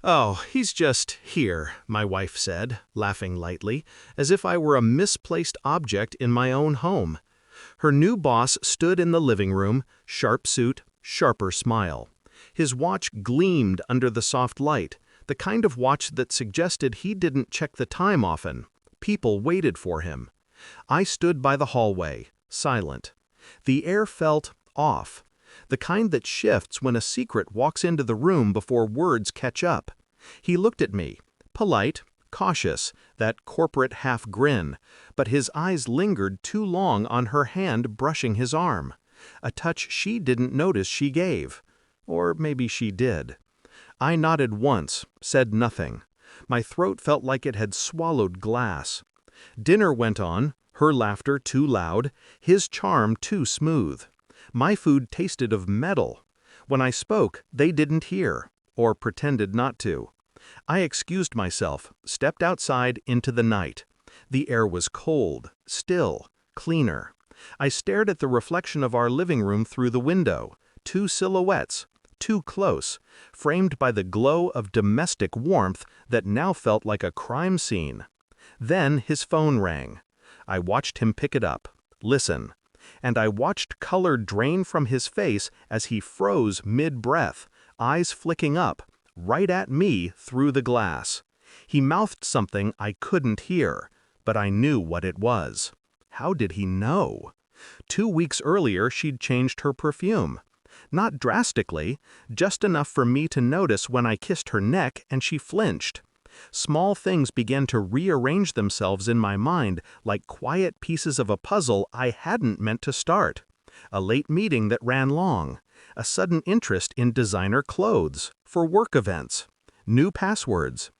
"Oh, he's just here," my wife said, laughing lightly, as if I were a misplaced object in my own home. Her new boss stood in the living room, sharp suit, sharper smile. His watch gleamed under the soft light, the kind of watch that suggested he didn't check the time often. People waited for him. I stood by the hallway, silent. The air felt off, the kind that shifts when a secret walks into the room before words catch up. He looked at me, polite, cautious, that corporate half grin, but his eyes lingered too long on her hand brushing his arm, a touch she didn't notice she gave. Or maybe she did. I nodded once, said nothing. My throat felt like it had swallowed glass. Dinner went on, her laughter too loud, his charm too smooth. My food tasted of metal. When I spoke, they didn't hear, or pretended not to. I excused myself, stepped outside into the night. The air was cold, still, cleaner. I stared at the reflection of our living room through the window, two silhouettes, too close, framed by the glow of domestic warmth that now felt like a crime scene. Then his phone rang. I watched him pick it up, listen, and I watched color drain from his face as he froze mid-breath, eyes flicking up, right at me through the glass. He mouthed something I couldn't hear, but I knew what it was. How did he know? 2 weeks earlier she'd changed her perfume. Not drastically, just enough for me to notice when I kissed her neck and she flinched. Small things began to rearrange themselves in my mind like quiet pieces of a puzzle I hadn't meant to start. A late meeting that ran long. A sudden interest in designer clothes for work events. New passwords.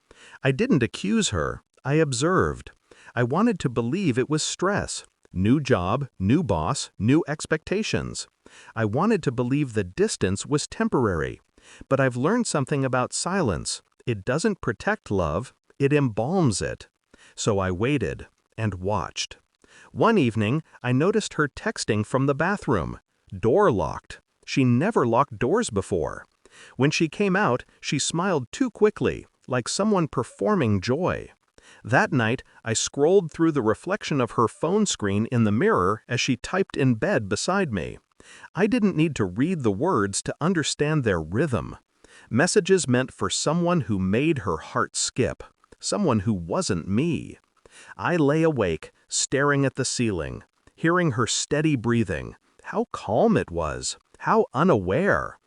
I didn't accuse her, I observed. I wanted to believe it was stress. New job, new boss, new expectations. I wanted to believe the distance was temporary. But I've learned something about silence. It doesn't protect love, it embalms it. So I waited and watched. One evening, I noticed her texting from the bathroom. Door locked. She never locked doors before. When she came out, she smiled too quickly, like someone performing joy. That night, I scrolled through the reflection of her phone screen in the mirror as she typed in bed beside me. I didn't need to read the words to understand their rhythm. Messages meant for someone who made her heart skip, someone who wasn't me. I lay awake, staring at the ceiling, hearing her steady breathing. How calm it was, how unaware.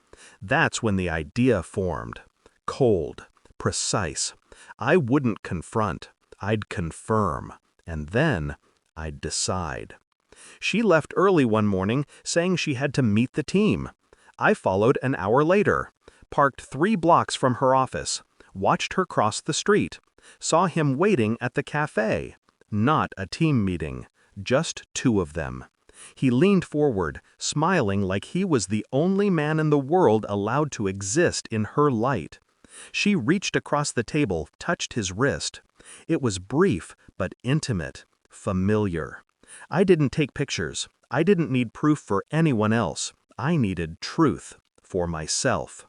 That's when the idea formed. Cold, precise. I wouldn't confront, I'd confirm, and then I'd decide. She left early one morning, saying she had to meet the team. I followed an hour later, parked 3 blocks from her office, watched her cross the street, saw him waiting at the cafe. Not a team meeting, just 2 of them. He leaned forward, smiling like he was the only man in the world allowed to exist in her light. She reached across the table, touched his wrist. It was brief, but intimate, familiar. I didn't take pictures. I didn't need proof for anyone else. I needed truth for myself.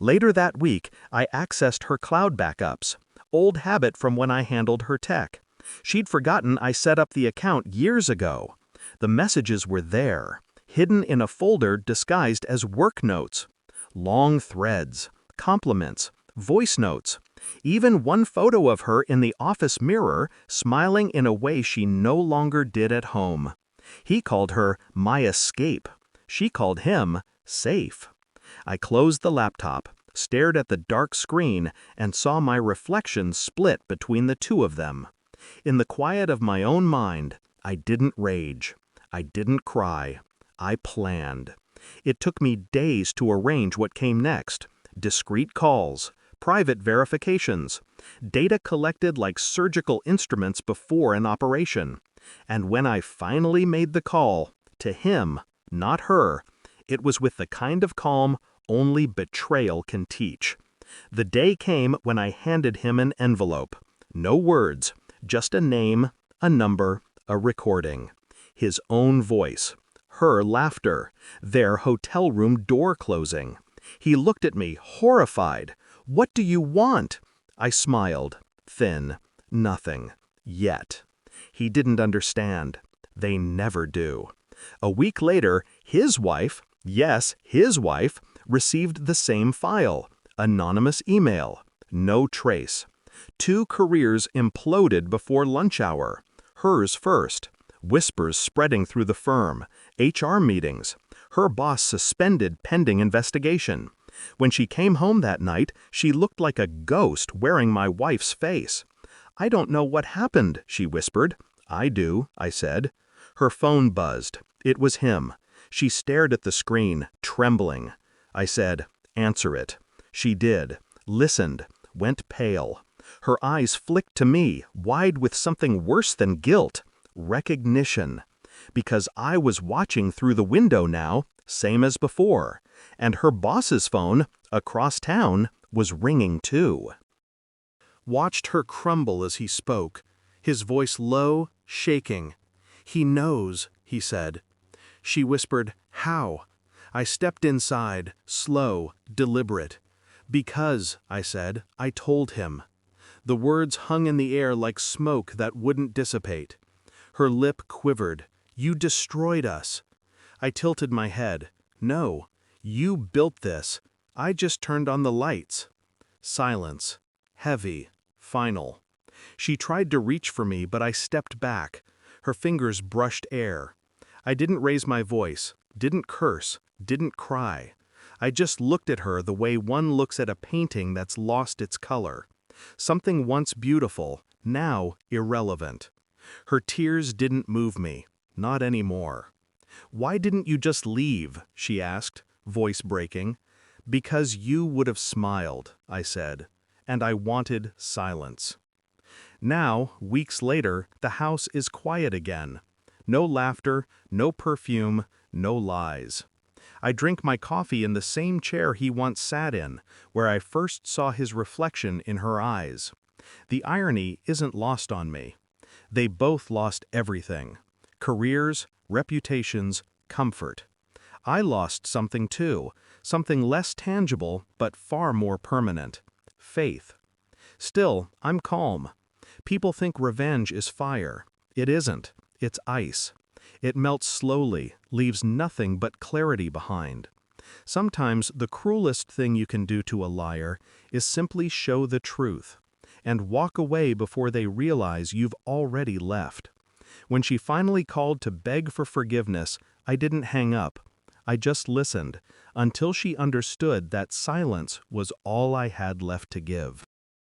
Later that week, I accessed her cloud backups, old habit from when I handled her tech. She'd forgotten I set up the account years ago. The messages were there, hidden in a folder disguised as work notes. Long threads, compliments, voice notes, even one photo of her in the office mirror, smiling in a way she no longer did at home. He called her my escape. She called him safe. I closed the laptop, stared at the dark screen, and saw my reflection split between the 2 of them. In the quiet of my own mind, I didn't rage. I didn't cry. I planned. It took me days to arrange what came next. Discreet calls, private verifications, data collected like surgical instruments before an operation. And when I finally made the call, to him, not her, it was with the kind of calm only betrayal can teach. The day came when I handed him an envelope. No words, just a name, a number, a recording. His own voice, her laughter, their hotel room door closing. He looked at me, horrified. What do you want? I smiled. Thin. Nothing. Yet. He didn't understand. They never do. A week later, his wife, yes, his wife, received the same file. Anonymous email. No trace. 2 careers imploded before lunch hour. Hers first. Whispers spreading through the firm. HR meetings. Her boss suspended pending investigation. When she came home that night, she looked like a ghost wearing my wife's face. I don't know what happened, she whispered. I do, I said. Her phone buzzed. It was him. She stared at the screen, trembling. I said, answer it. She did. Listened. Went pale. Her eyes flicked to me, wide with something worse than guilt. Recognition. Because I was watching through the window now, same as before. And her boss's phone, across town, was ringing too. Watched her crumble as he spoke, his voice low, shaking. He knows, he said. She whispered, how? I stepped inside, slow, deliberate. Because, I said, I told him. The words hung in the air like smoke that wouldn't dissipate. Her lip quivered. You destroyed us. I tilted my head. No, you built this. I just turned on the lights. Silence. Heavy. Final. She tried to reach for me, but I stepped back. Her fingers brushed air. I didn't raise my voice, didn't curse, didn't cry. I just looked at her the way one looks at a painting that's lost its color. Something once beautiful, now irrelevant. Her tears didn't move me, not anymore. Why didn't you just leave? She asked, voice breaking. Because you would have smiled, I said, and I wanted silence. Now, weeks later, the house is quiet again. No laughter, no perfume, no lies. I drink my coffee in the same chair he once sat in, where I first saw his reflection in her eyes. The irony isn't lost on me. They both lost everything. Careers, reputations, comfort. I lost something too, something less tangible but far more permanent. Faith. Still, I'm calm. People think revenge is fire. It isn't. It's ice. It melts slowly, leaves nothing but clarity behind. Sometimes the cruelest thing you can do to a liar is simply show the truth and walk away before they realize you've already left. When she finally called to beg for forgiveness, I didn't hang up. I just listened until she understood that silence was all I had left to give.